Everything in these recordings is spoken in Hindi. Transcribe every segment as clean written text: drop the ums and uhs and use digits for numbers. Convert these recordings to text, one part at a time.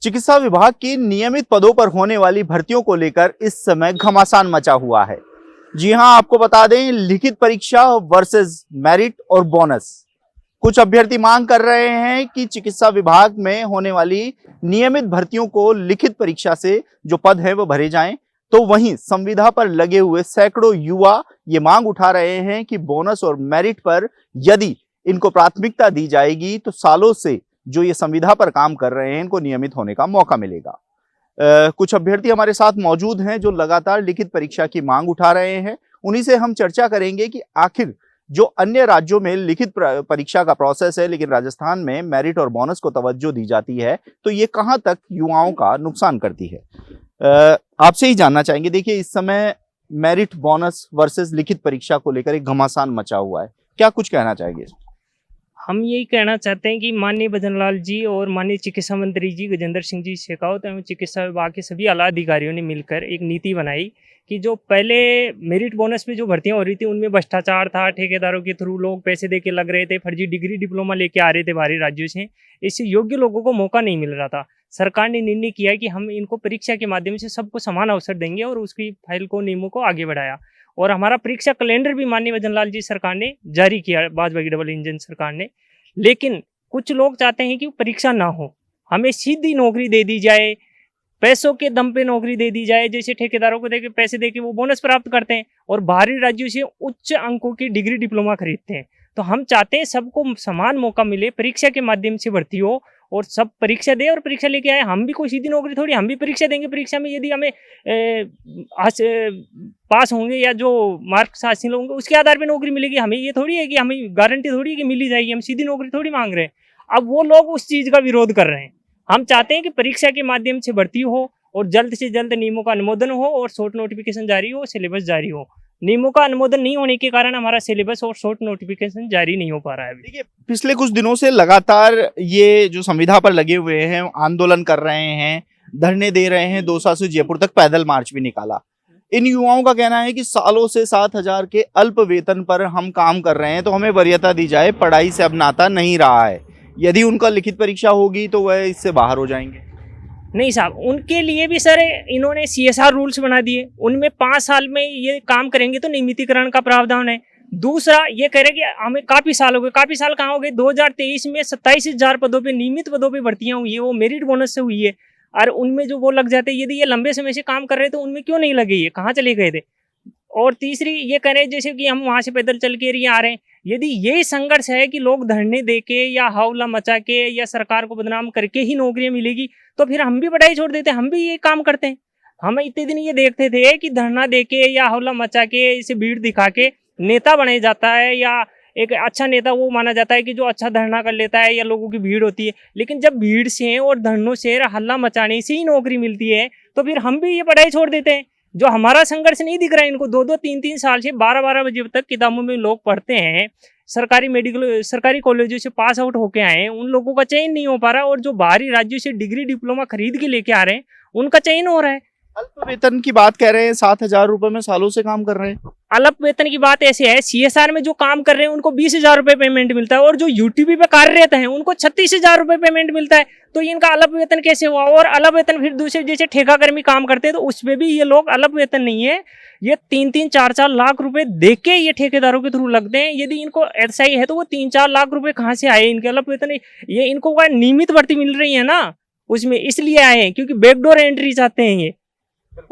चिकित्सा विभाग की नियमित पदों पर होने वाली भर्तियों को लेकर इस समय घमासान मचा हुआ है। जी हां, आपको बता दें, लिखित परीक्षा वर्सेस मेरिट और बोनस। कुछ अभ्यर्थी मांग कर रहे हैं कि चिकित्सा विभाग में होने वाली नियमित भर्तियों को लिखित परीक्षा से जो पद है वो भरे जाएं, तो वहीं संविदा पर लगे हुए सैकड़ों युवा ये मांग उठा रहे हैं कि बोनस और मेरिट पर यदि इनको प्राथमिकता दी जाएगी तो सालों से जो ये संविदा पर काम कर रहे हैं इनको नियमित होने का मौका मिलेगा। कुछ अभ्यर्थी हमारे साथ मौजूद हैं जो लगातार लिखित परीक्षा की मांग उठा रहे हैं। उन्हीं से हम चर्चा करेंगे कि आखिर जो अन्य राज्यों में लिखित परीक्षा का प्रोसेस है, लेकिन राजस्थान में मेरिट और बोनस को तवज्जो दी जाती है, तो ये कहां तक युवाओं का नुकसान करती है। आपसे ही जानना चाहेंगे। देखिए, इस समय मेरिट बोनस वर्सेस लिखित परीक्षा को लेकर एक घमासान मचा हुआ है, क्या कुछ कहना चाहेंगे? हम यही कहना चाहते हैं कि माननीय भजनलाल जी और माननीय चिकित्सा मंत्री जी गजेंद्र सिंह जी शेखावत एवं चिकित्सा विभाग के सभी आला अधिकारियों ने मिलकर एक नीति बनाई कि जो पहले मेरिट बोनस में जो भर्तियां हो रही थी उनमें भ्रष्टाचार था, ठेकेदारों के थ्रू लोग पैसे दे के लग रहे थे, फर्जी डिग्री डिप्लोमा लेके आ रहे थे बाहरी राज्यों से। इससे योग्य लोगों को मौका नहीं मिल रहा था। सरकार ने निर्णय किया कि हम इनको परीक्षा के माध्यम से सबको समान अवसर देंगे और उसकी फाइल को, नियमों को आगे बढ़ाया। और हमारा परीक्षा कैलेंडर भी माननीय भजनलाल जी सरकार ने जारी किया, भाजपा की डबल इंजन सरकार ने। लेकिन कुछ लोग चाहते हैं कि परीक्षा ना हो, हमें सीधी नौकरी दे दी जाए, पैसों के दम पे नौकरी दे दी जाए। जैसे ठेकेदारों को देके पैसे देके वो बोनस प्राप्त करते हैं और बाहरी राज्यों से उच्च अंकों की डिग्री डिप्लोमा खरीदते हैं। तो हम चाहते हैं सबको समान मौका मिले, परीक्षा के माध्यम से भर्ती हो और सब परीक्षा दे और परीक्षा लेके आए। हम भी कोई सीधी नौकरी थोड़ी, हम भी परीक्षा देंगे। परीक्षा में यदि हमें पास होंगे या जो मार्क्स हासिल होंगे उसके आधार पे नौकरी मिलेगी। हमें ये थोड़ी है कि हमें गारंटी थोड़ी है कि मिल ही जाएगी। हम सीधी नौकरी थोड़ी मांग रहे हैं। अब वो लोग उस चीज़ का विरोध कर रहे हैं। हम चाहते हैं कि परीक्षा के माध्यम से भर्ती हो और जल्द से जल्द नियमों का अनुमोदन हो और शॉर्ट नोटिफिकेशन जारी हो, सिलेबस जारी हो। नियमों का अनुमोदन नहीं होने के कारण हमारा सिलेबस और शॉर्ट नोटिफिकेशन जारी नहीं हो पा रहा है। देखिए, पिछले कुछ दिनों से लगातार ये जो संविदा पर लगे हुए हैं आंदोलन कर रहे हैं, धरने दे रहे हैं। दौसा से जयपुर तक पैदल मार्च भी निकाला। इन युवाओं का कहना है कि सालों से 7,000 के अल्प वेतन पर हम काम कर रहे हैं, तो हमें वरीयता दी जाए, पढ़ाई से अब नाता नहीं रहा है। यदि उनका लिखित परीक्षा होगी तो वह इससे बाहर हो जाएंगे। नहीं साहब, उनके लिए भी सर इन्होंने CSR रूल्स बना दिए। उनमें 5 साल में ये काम करेंगे तो नियमितीकरण का प्रावधान है। दूसरा ये कह रहे कि हमें काफ़ी साल हो गए। काफ़ी साल कहाँ हो गए? 2023 में 27,000 पदों पे, नियमित पदों पे भर्तियाँ हुई है, वो मेरिट बोनस से हुई है। और उनमें जो वो लग जाते, यदि ये लंबे समय से काम कर रहे थे उनमें क्यों नहीं लगे, ये कहाँ चले गए थे? और तीसरी ये कह रहे जैसे कि हम वहाँ से पैदल चल के आ रहे हैं। यदि यही संघर्ष है कि लोग धरने दे के या हौला मचा के या सरकार को बदनाम करके ही नौकरियां मिलेगी, तो फिर हम भी पढ़ाई छोड़ देते हैं, हम भी ये काम करते हैं। हम इतने दिन ये देखते थे कि धरना दे के या हौला मचा के, इसे भीड़ दिखा के नेता बनाया जाता है या एक अच्छा नेता वो माना जाता है कि जो अच्छा धरना कर लेता है या लोगों की भीड़ होती है। लेकिन जब भीड़ से और धरनों से, हल्ला मचाने से ही नौकरी मिलती है, तो फिर हम भी ये पढ़ाई छोड़ देते हैं। जो हमारा संघर्ष नहीं दिख रहा है इनको, 2-2, 3-3 साल से 12-12 बजे तक किताबों में लोग पढ़ते हैं, सरकारी कॉलेजों से पास आउट होके आए हैं, उन लोगों का चयन नहीं हो पा रहा। और जो बाहरी राज्यों से डिग्री डिप्लोमा खरीद के लेके आ रहे हैं उनका चयन हो रहा है। अल्प वेतन की बात कह रहे हैं, 7,000 रुपए में सालों से काम कर रहे हैं। अल्प वेतन की बात ऐसे है, CSR में जो काम कर रहे हैं उनको 20,000 रुपए पेमेंट मिलता है और जो UTP पे कार्यरत हैं उनको 36,000 रुपए पेमेंट मिलता है। तो इनका अल्प वेतन कैसे हुआ? और अल्प वेतन फिर दूसरे जैसे ठेकाकर्मी काम करते हैं तो उसमें भी ये लोग अल्प वेतन नहीं है, ये 3-3, 4-4 लाख रुपए दे के ये ठेकेदारों के थ्रू लगते हैं। यदि इनको ऐसा ही है तो वो 3-4 लाख रुपए कहाँ से आए इनके अल्प वेतन? ये इनको नियमित भर्ती मिल रही है ना, उसमें इसलिए आए हैं क्योंकि बैकडोर एंट्री चाहते हैं ये।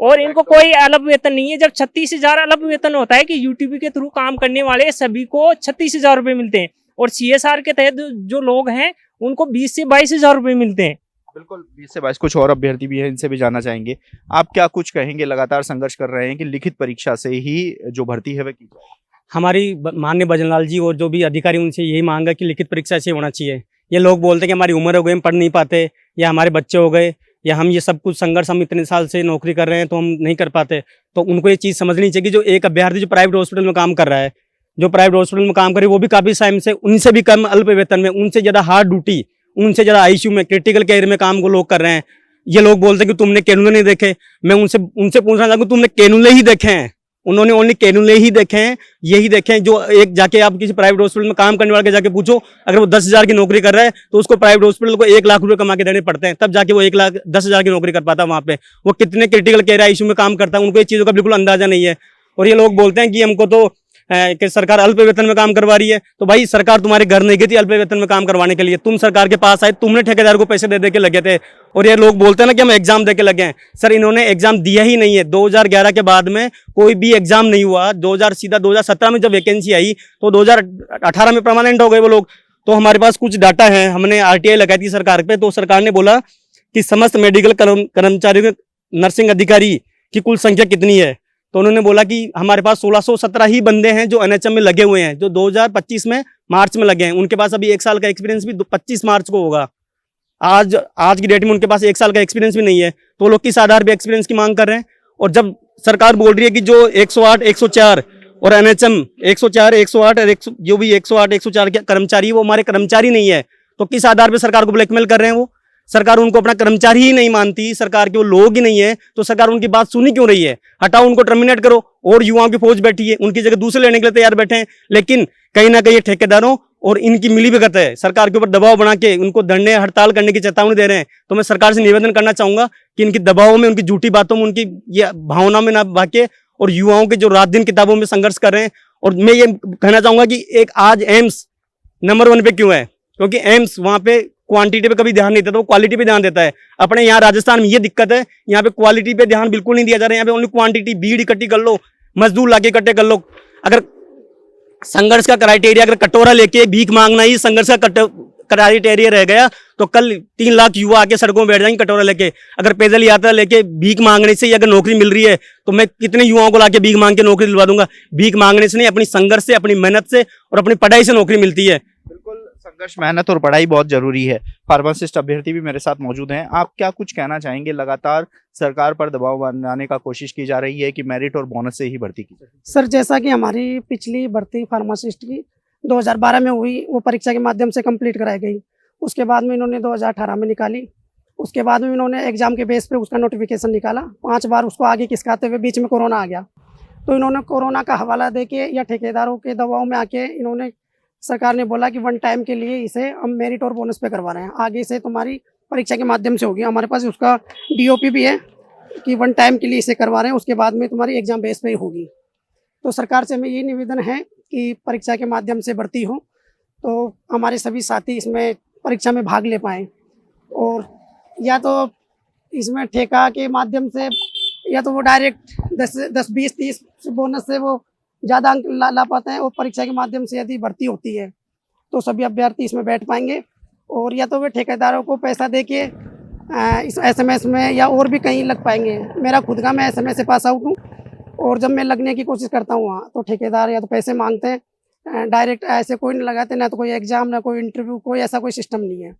और इनको कोई अल्प वेतन नहीं है। जब 36,000 अल्प वेतन होता है कि UTP के थ्रू काम करने वाले सभी को 36,000 रुपए मिलते हैं और CSR के तहत जो लोग हैं उनको 20 से 22,000 रुपए मिलते हैं। बिल्कुल, 20 से 22। कुछ और अभ्यर्थी भी हैं, इनसे भी जानना चाहेंगे। आप क्या कुछ कहेंगे? लगातार संघर्ष कर रहे हैं कि लिखित परीक्षा से ही जो भर्ती है वह की जाए। हमारी माननीय भजनलाल जी और जो भी अधिकारी उनसे यही मांग है कि लिखित परीक्षा से होना चाहिए। ये लोग बोलते हैं कि हमारी उम्र हो गई, हम पढ़ नहीं पाते, या हमारे बच्चे हो गए, या हम ये सब कुछ संघर्ष हम इतने साल से नौकरी कर रहे हैं तो हम नहीं कर पाते। तो उनको ये चीज़ समझनी चाहिए कि जो एक अभ्यर्थी जो प्राइवेट हॉस्पिटल में काम कर रहा है, जो प्राइवेट हॉस्पिटल में काम करे वो भी काफ़ी टाइम से, उनसे भी कम अल्प वेतन में, उनसे ज़्यादा हार्ड ड्यूटी, उनसे ज़्यादा ICU में, क्रिटिकल केयर में काम को लोग कर रहे हैं। ये लोग बोलते हैं कि तुमने कैनुले नहीं देखे। मैं उनसे पूछना चाहूँगा, तुमने कैनुले ही देखे हैं? उन्होंने ओनली कैनुले ही देखे हैं, यही देखे हैं। जो एक जाके आप किसी प्राइवेट हॉस्पिटल में काम करने वाले के जाके पूछो, अगर वो 10,000 की नौकरी कर रहा है तो उसको प्राइवेट हॉस्पिटल को 1 लाख रुपए कमा के देने पड़ते हैं, तब जाके वो 1,10,000 की नौकरी कर पाता है वहाँ पे। वो कितने क्रिटिकल केयर इशू में काम करता है, उनको ये चीज़ों का बिल्कुल अंदाजा नहीं है। और ये लोग बोलते हैं कि हमको तो कि सरकार अल्प वेतन में काम करवा रही है। तो भाई सरकार तुम्हारे घर नहीं गई थी अल्प वेतन में काम करवाने के लिए, तुम सरकार के पास आए, तुमने ठेकेदार को पैसे दे के लगे थे। और ये लोग बोलते हैं ना कि हम एग्जाम दे के लगे हैं, सर इन्होंने एग्जाम दिया ही नहीं है। 2011 के बाद में कोई भी एग्जाम नहीं हुआ। 2017 में जब वैकेंसी आई तो 2018 में परमानेंट हो गए वो लोग। तो हमारे पास कुछ डाटा है, हमने RTI लगाई थी सरकार पे, तो सरकार ने बोला कि समस्त मेडिकल कर्मचारियों के नर्सिंग अधिकारी की कुल संख्या कितनी है। तो उन्होंने बोला कि हमारे पास 1617 ही बंदे हैं जो NHM में लगे हुए हैं, जो 2025 में मार्च में लगे हैं। उनके पास अभी 1 साल का एक्सपीरियंस भी 25 मार्च को होगा। आज की डेट में उनके पास 1 साल का एक्सपीरियंस भी नहीं है, तो लोग किस आधार पे एक्सपीरियंस की मांग कर रहे हैं। और जब सरकार बोल रही है कि जो 108, 104 और NHM 104, 108 और जो भी 108, 104 के कर्मचारी वो हमारे कर्मचारी नहीं है, तो किस आधार पे सरकार को ब्लैकमेल कर रहे हैं वो। सरकार उनको अपना कर्मचारी ही नहीं मानती, सरकार के वो लोग ही नहीं है, तो सरकार उनकी बात सुनी क्यों रही है। हटाओ, उनको टर्मिनेट करो। और युवाओं की फौज बैठी है, उनकी जगह दूसरे लेने के लिए तैयार बैठे हैं। लेकिन कहीं ना कहीं ठेकेदारों और इनकी मिलीभगत है, सरकार के ऊपर दबाव बना के उनको धरने हड़ताल करने की चेतावनी दे रहे हैं। तो मैं सरकार से निवेदन करना चाहूंगा कि इनकी दबाव में, उनकी झूठी बातों में, उनकी ये भावना में ना भागे और युवाओं के जो रात दिन किताबों में संघर्ष कर रहे हैं। और मैं ये कहना चाहूंगा कि एक आज एम्स नंबर 1 पे क्यों है, क्योंकि एम्स वहां पे क्वांटिटी पे कभी ध्यान नहीं देता, वो क्वालिटी पे ध्यान देता है। अपने यहाँ राजस्थान में ये दिक्कत है, यहाँ पे क्वालिटी पे ध्यान बिल्कुल नहीं दिया जा रहा है। यहाँ पे ओनली क्वांटिटी, भीड़ इकट्ठी कर लो, मजदूर लाके इकट्ठे कर लो। अगर संघर्ष का क्राइटेरिया, अगर कटोरा लेके भीख मांगना ही संघर्ष का क्राइटेरिया रह गया, तो कल 3 लाख युवा आके सड़कों में बैठ जाएंगे कटोरा लेके। अगर पैदल यात्रा लेके भीख मांगने से अगर नौकरी मिल रही है, तो मैं कितने युवाओं को लाके भीख मांग के नौकरी दिलवा दूंगा। भीख मांगने से नहीं, अपनी संघर्ष से, अपनी मेहनत से और अपनी पढ़ाई से नौकरी मिलती है। बिल्कुल, संघर्ष, मेहनत और पढ़ाई बहुत जरूरी है। फार्मासिस्ट अभ्यर्थी भी मेरे साथ मौजूद हैं। आप क्या कुछ कहना चाहेंगे? लगातार सरकार पर दबाव बनाने का कोशिश की जा रही है कि मेरिट और बोनस से ही भर्ती की जाए। सर, जैसा कि हमारी पिछली भर्ती फार्मासिस्ट की 2012 में हुई, वो परीक्षा के माध्यम से कंप्लीट कराई गई। उसके बाद में इन्होंने 2018 में निकाली। उसके बाद में इन्होंने एग्जाम के बेस पे उसका नोटिफिकेशन निकाला। 5 बार उसको आगे खिसकाते हुए बीच में कोरोना आ गया। तो इन्होंने कोरोना का हवाला देके या ठेकेदारों के दबाव में आके इन्होंने, सरकार ने बोला कि 1 टाइम के लिए इसे हम मेरिट और बोनस पे करवा रहे हैं, आगे से तुम्हारी परीक्षा के माध्यम से होगी। हमारे पास उसका DOP भी है कि 1 टाइम के लिए इसे करवा रहे हैं, उसके बाद में तुम्हारी एग्जाम बेस पे ही होगी। तो सरकार से हमें ये निवेदन है कि परीक्षा के माध्यम से भर्ती हो, तो हमारे सभी साथी इसमें परीक्षा में भाग ले पाएँ। और या तो इसमें ठेका के माध्यम से, या तो वो डायरेक्ट 10, 20, 30 बोनस से वो ज़्यादा अंक ला पाते हैं। और परीक्षा के माध्यम से यदि भर्ती होती है तो सभी अभ्यर्थी इसमें बैठ पाएंगे। और या तो वे ठेकेदारों को पैसा दे के इस SMS में या और भी कहीं लग पाएंगे। मेरा खुद का, मैं SMS से पास आउट हूँ, और जब मैं लगने की कोशिश करता हूँ वहाँ, तो ठेकेदार या तो पैसे मांगते हैं, डायरेक्ट ऐसे कोई नहीं लगाते, ना तो कोई एग्ज़ाम, ना कोई इंटरव्यू, कोई ऐसा कोई सिस्टम नहीं है।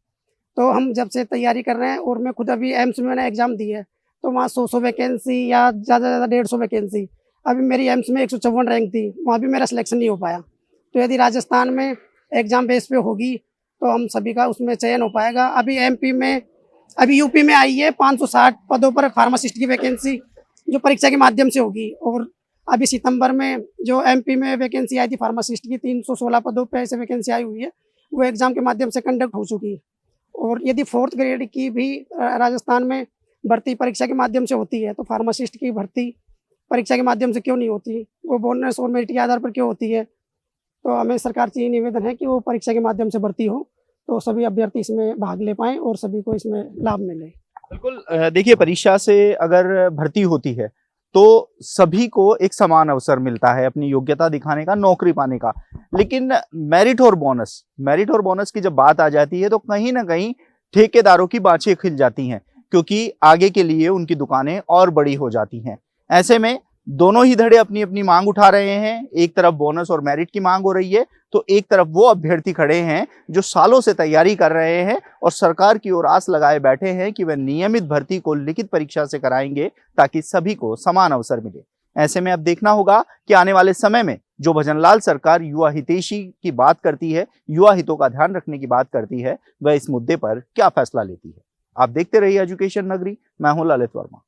तो हम जब से तैयारी कर रहे हैं, और मैं खुद अभी एम्स में मैंने एग्ज़ाम दी है, तो वहाँ 100 वैकेंसी या ज़्यादा से ज़्यादा 150 वैकेंसी। अभी मेरी एम्स में 154 रैंक थी, वहाँ भी मेरा सिलेक्शन नहीं हो पाया। तो यदि राजस्थान में एग्ज़ाम बेस पे होगी तो हम सभी का उसमें चयन हो पाएगा। अभी MP में, अभी UP में आई है 560 पदों पर फार्मासिस्ट की वैकेंसी, जो परीक्षा के माध्यम से होगी। और अभी सितंबर में जो MP में वैकेंसी आई थी फार्मासिस्ट की, 316 पदों पर ऐसे वैकेंसी आई हुई है, वो एग्ज़ाम के माध्यम से कंडक्ट हो चुकी है। और यदि 4th ग्रेड की भी राजस्थान में भर्ती परीक्षा के माध्यम से होती है, तो फार्मासिस्ट की भर्ती परीक्षा के माध्यम से क्यों नहीं होती, वो बोनस और मेरिट के आधार पर क्यों होती है। तो हमें सरकार से ये निवेदन है कि वो परीक्षा के माध्यम से भर्ती हो, तो सभी अभ्यर्थी इसमें भाग ले पाएँ और सभी को इसमें लाभ मिले। बिल्कुल, देखिए, परीक्षा से अगर भर्ती होती है तो सभी को एक समान अवसर मिलता है अपनी योग्यता दिखाने का, नौकरी पाने का। लेकिन मेरिट और बोनस की जब बात आ जाती है तो कहीं ना कहीं ठेकेदारों की बाँछें खिल जाती हैं, क्योंकि आगे के लिए उनकी दुकानें और बड़ी हो जाती हैं। ऐसे में दोनों ही धड़े अपनी अपनी मांग उठा रहे हैं। एक तरफ बोनस और मेरिट की मांग हो रही है, तो एक तरफ वो अभ्यर्थी खड़े हैं जो सालों से तैयारी कर रहे हैं और सरकार की ओर आस लगाए बैठे हैं कि वह नियमित भर्ती को लिखित परीक्षा से कराएंगे ताकि सभी को समान अवसर मिले। ऐसे में अब देखना होगा कि आने वाले समय में जो भजनलाल सरकार युवा हितैषी की बात करती है, युवा हितों का ध्यान रखने की बात करती है, वह इस मुद्दे पर क्या फैसला लेती है। आप देखते रहिए एजुकेशन नगरी। मैं हूं ललित वर्मा।